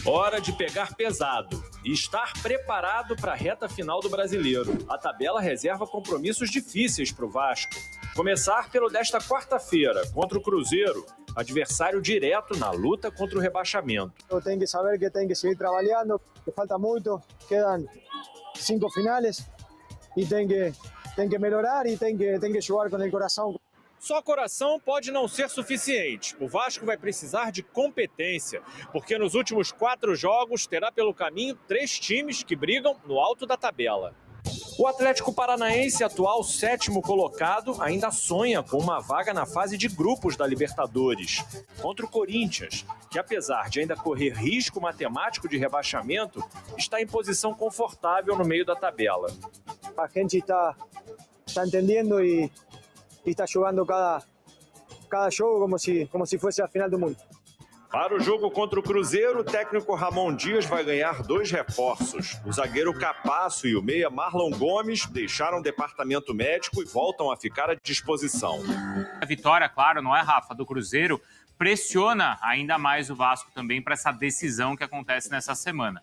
Hora de pegar pesado e estar preparado para a reta final do Brasileiro. A tabela reserva compromissos difíceis para o Vasco. Começar pelo desta quarta-feira, contra o Cruzeiro, adversário direto na luta contra o rebaixamento. Tem que saber que tem que seguir trabalhando, que falta muito, quedam 5 finais e tem que melhorar e tem que jogar com o coração. Só coração pode não ser suficiente. O Vasco vai precisar de competência, porque nos últimos 4 jogos terá pelo caminho 3 times que brigam no alto da tabela. O Atlético Paranaense, atual 7º colocado, ainda sonha com uma vaga na fase de grupos da Libertadores. Contra o Corinthians, que apesar de ainda correr risco matemático de rebaixamento, está em posição confortável no meio da tabela. A gente está entendendo e está jogando cada jogo como se fosse a final do mundo. Para o jogo contra o Cruzeiro, o técnico Ramon Dias vai ganhar 2 reforços. O zagueiro Capasso e o meia Marlon Gomes deixaram o departamento médico e voltam a ficar à disposição. A vitória, claro, não é, Rafa, do Cruzeiro, pressiona ainda mais o Vasco também para essa decisão que acontece nessa semana.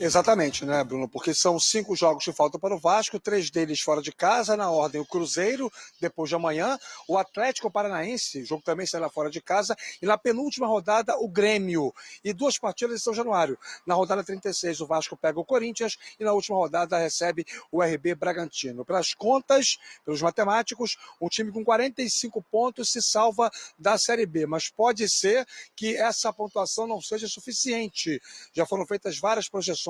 Exatamente, né, Bruno? Porque são 5 jogos que faltam para o Vasco, 3 deles fora de casa, na ordem o Cruzeiro, depois de amanhã, o Atlético Paranaense, o jogo também será fora de casa, e na penúltima rodada o Grêmio, e 2 partidas em São Januário. Na rodada 36 o Vasco pega o Corinthians e na última rodada recebe o RB Bragantino. Pelas contas, pelos matemáticos, um time com 45 pontos se salva da Série B, mas pode ser que essa pontuação não seja suficiente. Já foram feitas várias projeções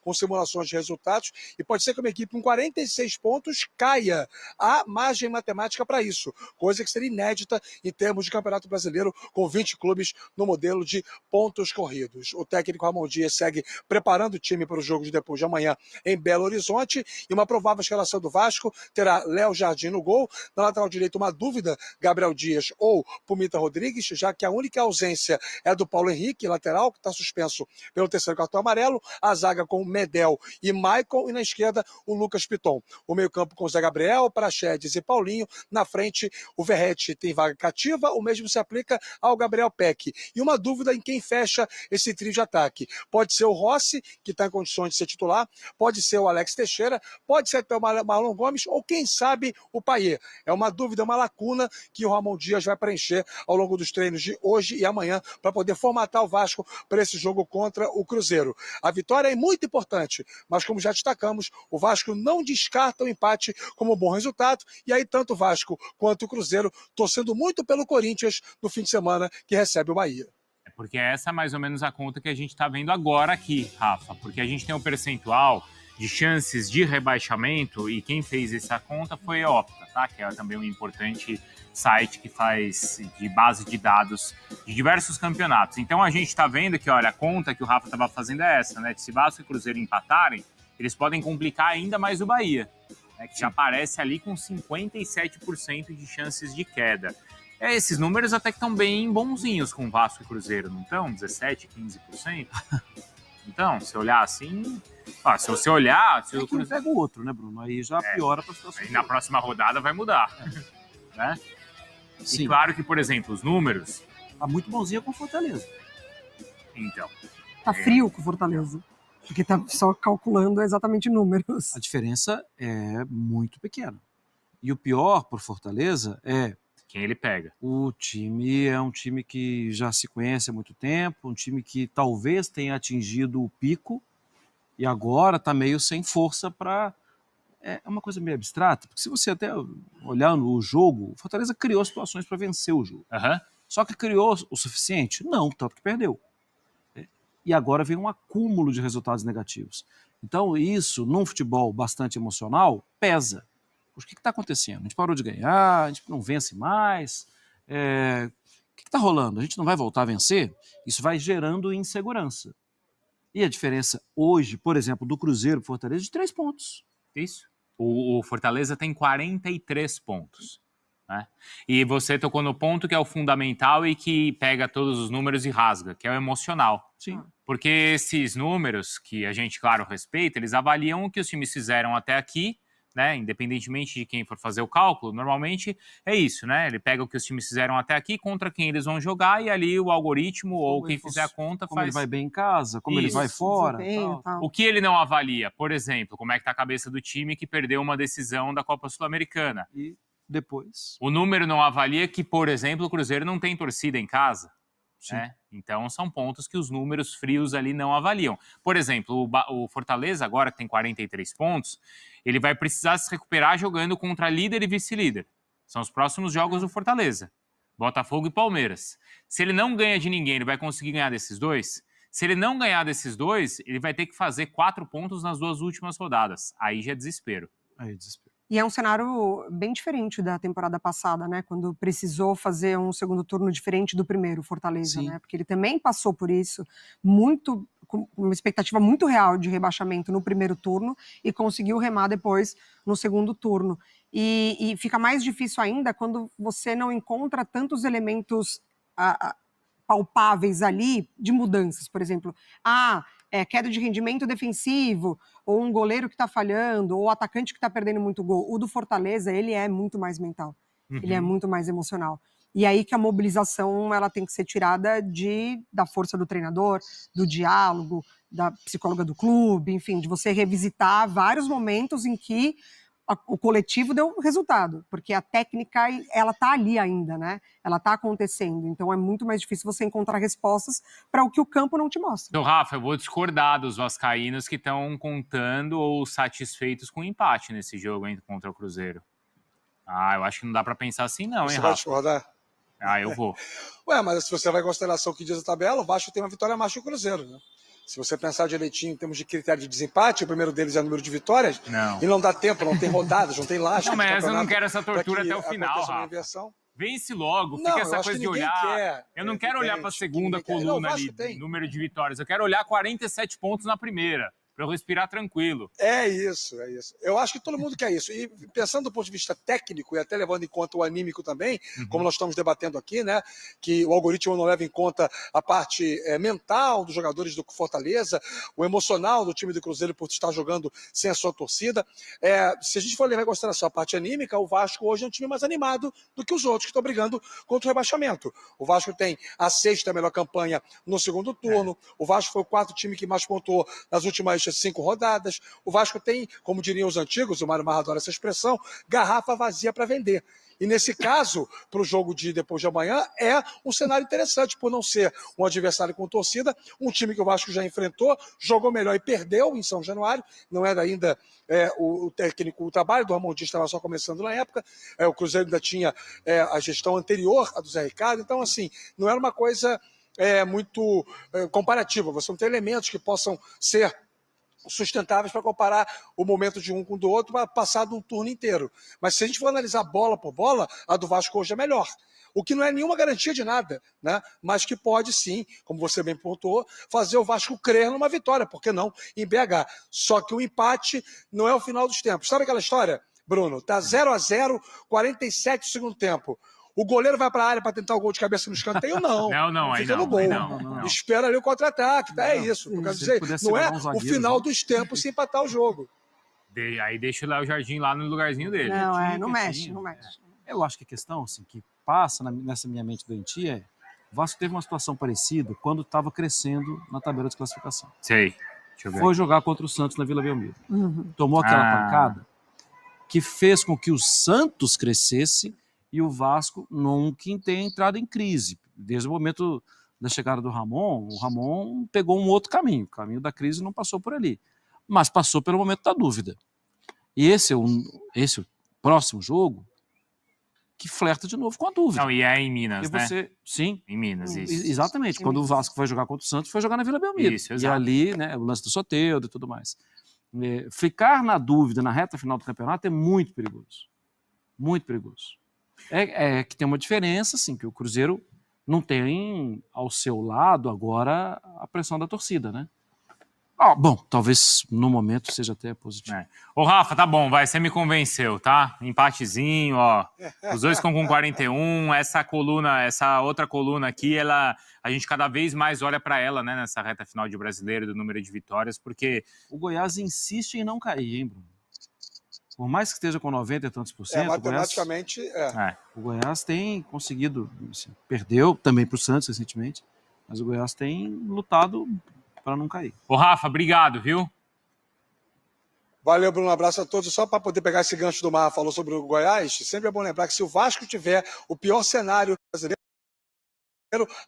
com simulações de resultados e pode ser que uma equipe com 46 pontos caia. Há margem matemática para isso, coisa que seria inédita em termos de Campeonato Brasileiro com 20 clubes no modelo de pontos corridos. O técnico Ramon Dias segue preparando o time para o jogo de depois de amanhã em Belo Horizonte e uma provável escalação do Vasco terá Léo Jardim no gol, na lateral direita uma dúvida, Gabriel Dias ou Pumita Rodrigues, já que a única ausência é do Paulo Henrique, lateral, que está suspenso pelo 3º cartão amarelo, a zaga com Medel e Maicon, e na esquerda o Lucas Piton. O meio-campo com Zé Gabriel, Praxedes e Paulinho. Na frente, o Verratti tem vaga cativa, o mesmo se aplica ao Gabriel Peck. E uma dúvida em quem fecha esse trio de ataque. Pode ser o Rossi, que está em condições de ser titular, pode ser o Alex Teixeira, pode ser até o Marlon Gomes, ou quem sabe o Payet. É uma dúvida, uma lacuna que o Ramon Dias vai preencher ao longo dos treinos de hoje e amanhã para poder formatar o Vasco para esse jogo contra o Cruzeiro. A vitória é muito importante, mas como já destacamos, o Vasco não descarta o empate como um bom resultado, e aí tanto o Vasco quanto o Cruzeiro torcendo muito pelo Corinthians no fim de semana que recebe o Bahia. É porque essa é mais ou menos a conta que a gente está vendo agora aqui, Rafa, porque a gente tem um percentual de chances de rebaixamento e quem fez essa conta foi a Opta, tá? Que é também um importante site que faz de base de dados de diversos campeonatos. Então a gente está vendo que, olha, a conta que o Rafa estava fazendo é essa, né? Se Vasco e Cruzeiro empatarem, eles podem complicar ainda mais o Bahia, né? Que já aparece ali com 57% de chances de queda. Esses números até que estão bem bonzinhos com Vasco e Cruzeiro, não estão? 17%, 15%? Então, se olhar assim... se você olhar... Se é que um pega o outro, né, Bruno? Aí já piora para a situação. Aí na próxima rodada vai mudar. Né? Sim. E claro que, por exemplo, os números... Tá muito bonzinho com o Fortaleza. Então. Tá frio com o Fortaleza. Porque tá só calculando exatamente números. A diferença é muito pequena. E o pior por Fortaleza é... quem ele pega. O time é um time que já se conhece há muito tempo, um time que talvez tenha atingido o pico e agora está meio sem força para... É uma coisa meio abstrata, porque se você até olhar no jogo, o Fortaleza criou situações para vencer o jogo. Só que criou o suficiente? Não, tanto que perdeu. E agora vem um acúmulo de resultados negativos. Então isso, num futebol bastante emocional, pesa. O que está acontecendo? A gente parou de ganhar, a gente não vence mais. O que está rolando? A gente não vai voltar a vencer? Isso vai gerando insegurança. E a diferença hoje, por exemplo, do Cruzeiro para o Fortaleza, é de 3 pontos. Isso. O Fortaleza tem 43 pontos. Né? E você tocou no ponto que é o fundamental e que pega todos os números e rasga, que é o emocional. Sim. Porque esses números, que a gente, claro, respeita, eles avaliam o que os times fizeram até aqui, né? Independentemente de quem for fazer o cálculo, normalmente é isso, né? Ele pega o que os times fizeram até aqui, contra quem eles vão jogar, e ali o algoritmo ou quem fizer a conta como ele faz... vai bem em casa, como ele Isso. vai fora. Desempenho, tal. O que ele não avalia, por exemplo, como é que tá a cabeça do time que perdeu uma decisão da Copa Sul-Americana. E depois... O número não avalia que, por exemplo, o Cruzeiro não tem torcida em casa. Né? Então, são pontos que os números frios ali não avaliam. Por exemplo, o Fortaleza, agora que tem 43 pontos, ele vai precisar se recuperar jogando contra líder e vice-líder. São os próximos jogos do Fortaleza. Botafogo e Palmeiras. Se ele não ganha de ninguém, ele vai conseguir ganhar desses dois? Se ele não ganhar desses dois, ele vai ter que fazer 4 pontos nas 2 últimas rodadas. Aí já é desespero. Aí, desespero. E é um cenário bem diferente da temporada passada, né? Quando precisou fazer um segundo turno diferente do primeiro, Fortaleza, né? Porque ele também passou por isso, com uma expectativa muito real de rebaixamento no primeiro turno e conseguiu remar depois no segundo turno. E fica mais difícil ainda quando você não encontra tantos elementos palpáveis ali de mudanças, por exemplo. Queda de rendimento defensivo, ou um goleiro que está falhando, ou atacante que está perdendo muito gol. O do Fortaleza, ele é muito mais mental, ele é muito mais emocional. E aí que a mobilização ela tem que ser tirada da força do treinador, do diálogo, da psicóloga do clube, enfim, de você revisitar vários momentos em que o coletivo deu resultado, porque a técnica, ela tá ali ainda, né? Ela tá acontecendo, então é muito mais difícil você encontrar respostas para o que o campo não te mostra. Então, Rafa, eu vou discordar dos vascaínos que estão contando ou satisfeitos com o empate nesse jogo contra o Cruzeiro. Eu acho que não dá para pensar assim não, Você hein, vai Rafa? discordar? Eu vou. Mas se você vai em consideração o que diz a tabela, o Vasco tem uma vitória a mais que o Cruzeiro, né? Se você pensar direitinho em termos de critério de desempate, o primeiro deles é o número de vitórias, e não dá tempo, não tem rodadas, não tem lastro. Não, mas eu não quero essa tortura até o final, Rafa. Vence logo, fica essa coisa de olhar. Eu não quero olhar para a segunda coluna ali, número de vitórias. Eu quero olhar 47 pontos na primeira, para eu respirar tranquilo. É isso. Eu acho que todo mundo quer isso. E pensando do ponto de vista técnico e até levando em conta o anímico também, como nós estamos debatendo aqui, né, que o algoritmo não leva em conta a parte mental dos jogadores do Fortaleza, o emocional do time do Cruzeiro por estar jogando sem a sua torcida. Se a gente for levar em consideração a parte anímica, o Vasco hoje é um time mais animado do que os outros que estão brigando contra o rebaixamento. O Vasco tem a 6ª melhor campanha no segundo turno. O Vasco foi o 4º time que mais pontuou nas últimas 5 rodadas. O Vasco tem, como diriam os antigos, o Mário Marra adora essa expressão, garrafa vazia para vender. E nesse caso, para o jogo de depois de amanhã, é um cenário interessante, por não ser um adversário com torcida, um time que o Vasco já enfrentou, jogou melhor e perdeu em São Januário, não era ainda o técnico, o trabalho do Ramon Dias estava só começando na época, o Cruzeiro ainda tinha a gestão anterior à do Zé Ricardo, então assim, não era uma coisa muito comparativa, você não tem elementos que possam ser sustentáveis para comparar o momento de um com o do outro para passar de um turno inteiro. Mas se a gente for analisar bola por bola, a do Vasco hoje é melhor. O que não é nenhuma garantia de nada, né? Mas que pode sim, como você bem pontuou, fazer o Vasco crer numa vitória, por que não, em BH. Só que o empate não é o final dos tempos. Sabe aquela história, Bruno? Tá 0-0, 47 do segundo tempo. O goleiro vai para a área para tentar o gol de cabeça no escanteio? Não. Não, aí fica não. no gol. Não. Espera ali o contra-ataque. É isso. Eu quero dizer, não é o final dos tempos se empatar o jogo. Aí deixa o Léo Jardim lá no lugarzinho dele. Não mexe. Eu acho que a questão assim, que passa nessa minha mente doentia é: o Vasco teve uma situação parecida quando estava crescendo na tabela de classificação. Sei. Deixa eu ver. Foi jogar contra o Santos na Vila Belmiro. Tomou aquela pancada que fez com que o Santos crescesse e o Vasco nunca tenha entrado em crise. Desde o momento da chegada do Ramon, o Ramon pegou um outro caminho. O caminho da crise não passou por ali, mas passou pelo momento da dúvida. E esse é o próximo jogo que flerta de novo com a dúvida. Não, e é em Minas, né? Sim. Em Minas, isso. Exatamente. Quando o Vasco foi jogar contra o Santos, foi jogar na Vila Belmiro. Isso, e ali, né, o lance do Soteldo e tudo mais. Ficar na dúvida na reta final do campeonato é muito perigoso. Muito perigoso. É que tem uma diferença, assim, que o Cruzeiro não tem ao seu lado agora a pressão da torcida, né? Bom, talvez no momento seja até positivo. Ô, Rafa, tá bom, vai, você me convenceu, tá? Empatezinho, ó. Os dois estão com 41, essa outra coluna aqui, a gente cada vez mais olha para ela, né, nessa reta final de Brasileiro, do número de vitórias, porque... O Goiás insiste em não cair, hein, Bruno? Por mais que esteja com 90 e tantos por cento, matematicamente, o Goiás tem conseguido, assim, perdeu também para o Santos recentemente, mas o Goiás tem lutado para não cair. Ô, Rafa, obrigado, viu? Valeu, Bruno, um abraço a todos. Só para poder pegar esse gancho do Mar, falou sobre o Goiás, sempre é bom lembrar que se o Vasco tiver o pior cenário brasileiro,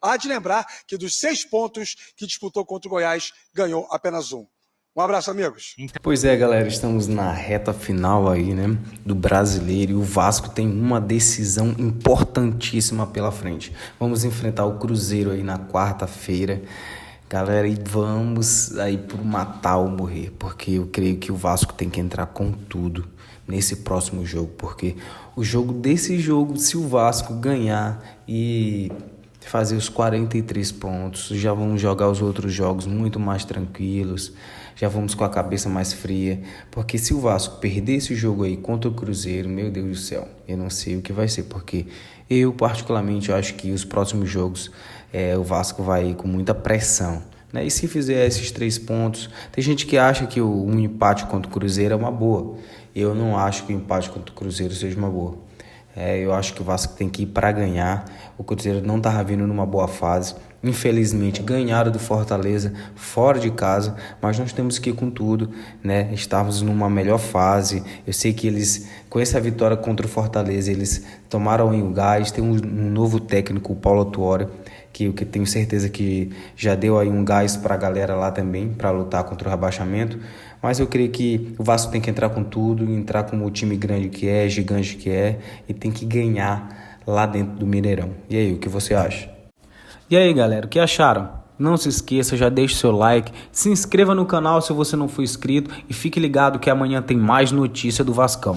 há de lembrar que dos 6 pontos que disputou contra o Goiás, ganhou apenas 1. Um abraço, amigos. Pois é, galera, estamos na reta final aí, né, do Brasileiro, e o Vasco tem uma decisão importantíssima pela frente. Vamos enfrentar o Cruzeiro aí na quarta-feira, galera, e vamos aí por matar ou morrer, porque eu creio que o Vasco tem que entrar com tudo nesse próximo jogo, porque desse jogo, se o Vasco ganhar e fazer os 43 pontos, já vamos jogar os outros jogos muito mais tranquilos, já vamos com a cabeça mais fria, porque se o Vasco perder esse jogo aí contra o Cruzeiro, meu Deus do céu, eu não sei o que vai ser, porque eu particularmente acho que os próximos jogos o Vasco vai com muita pressão, né? E se fizer esses 3 pontos, tem gente que acha que um empate contra o Cruzeiro é uma boa, eu não acho que o empate contra o Cruzeiro seja uma boa. Eu acho que o Vasco tem que ir para ganhar. O Cruzeiro não estava vindo numa boa fase. Infelizmente, ganharam do Fortaleza fora de casa, mas nós temos que ir com tudo, né? Estávamos numa melhor fase. Eu sei que eles, com essa vitória contra o Fortaleza, eles tomaram o gás. Tem um novo técnico, o Paulo Tuori, que eu tenho certeza que já deu aí um gás para a galera lá também, para lutar contra o rebaixamento. Mas eu creio que o Vasco tem que entrar com tudo, entrar como o time grande que é, gigante que é, e tem que ganhar lá dentro do Mineirão. E aí, o que você acha? E aí, galera, o que acharam? Não se esqueça, já deixe seu like, se inscreva no canal se você não for inscrito e fique ligado que amanhã tem mais notícia do Vascão.